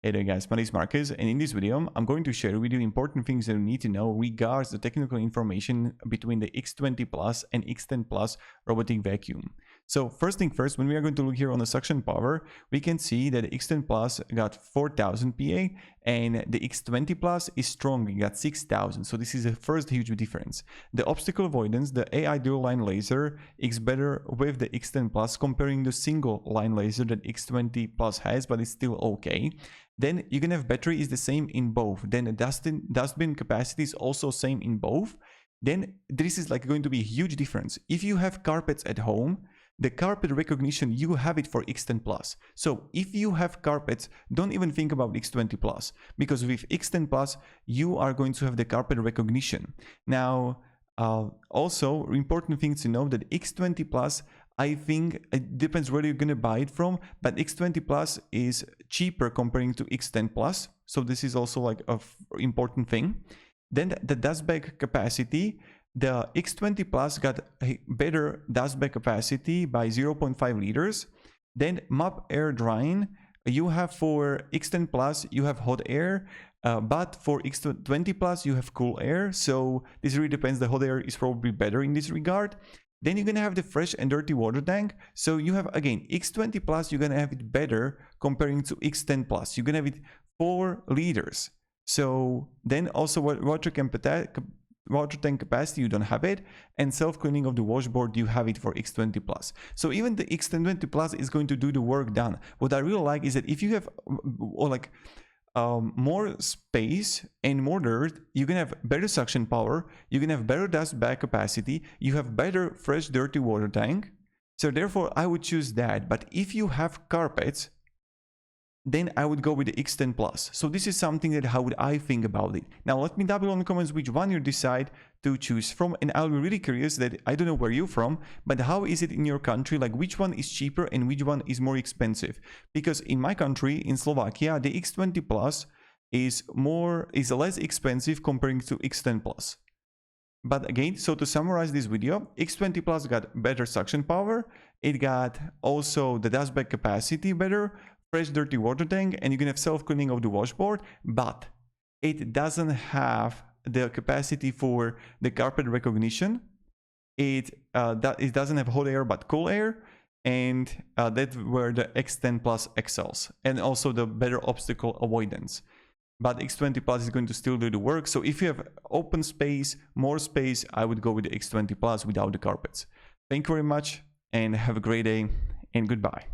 Hey there guys, my name is Marcus, and in this video I'm going to share with you important things that you need to know regards the technical information between the X20 Plus and X10 Plus robotic vacuum. So first thing first, when we are going to look here on the suction power, we can see that the X10 Plus got 4000 PA and the X20 Plus is strong, it got 6000. So this is the first huge difference. The obstacle avoidance, the AI dual line laser is better with the X10 Plus comparing the single line laser that X20 Plus has, but it's still okay. Then you can have battery is the same in both. Then the dustbin capacity is also same in both. Then this is like going to be a huge difference. If you have carpets at home, the carpet recognition, you have it for X10 Plus. So if you have carpets, don't even think about X20 Plus, because with X10 Plus, you are going to have the carpet recognition. Now, also important thing to know that X20 Plus, I think it depends where you're going to buy it from, but X20 Plus is cheaper comparing to X10 Plus. So this is also like an important thing. Then the dust bag capacity, the X20 Plus got a better dust bag capacity by 0.5 liters. Then mop air drying, you have for X10 Plus, you have hot air, but for X20 Plus, you have cool air. So this really depends. The hot air is probably better in this regard. Then you're gonna have the fresh and dirty water tank. So you have, again, X20 Plus, you're gonna have it better comparing to X10 Plus. You're gonna have it 4 liters. So then also water tank capacity, you don't have it, and self-cleaning of the washboard, you have it for X20 Plus. So even the X20 Plus is going to do the work done. What I really like is that if you have more space and more dirt, you can have better suction power, you can have better dust bag capacity, you have better fresh dirty water tank. So therefore I would choose that. But if you have carpets, then I would go with the X10 Plus. So this is something that how would I think about it. Now let me down below in the comments which one you decide to choose from, and I'll be really curious that I don't know where you're from, but how is it in your country, like which one is cheaper and which one is more expensive? Because in my country, in Slovakia, the X20 Plus is less expensive comparing to X10 Plus. But again, so to summarize this video, X20 Plus got better suction power, it got also the dust bag capacity better, fresh dirty water tank, and you can have self-cleaning of the washboard, but it doesn't have the capacity for the carpet recognition. It doesn't have hot air but cool air, and that's where the X10 Plus excels, and also the better obstacle avoidance. But X20 Plus is going to still do the work. So if you have open space, more space, I would go with the X20 Plus without the carpets. Thank you very much and have a great day, and goodbye.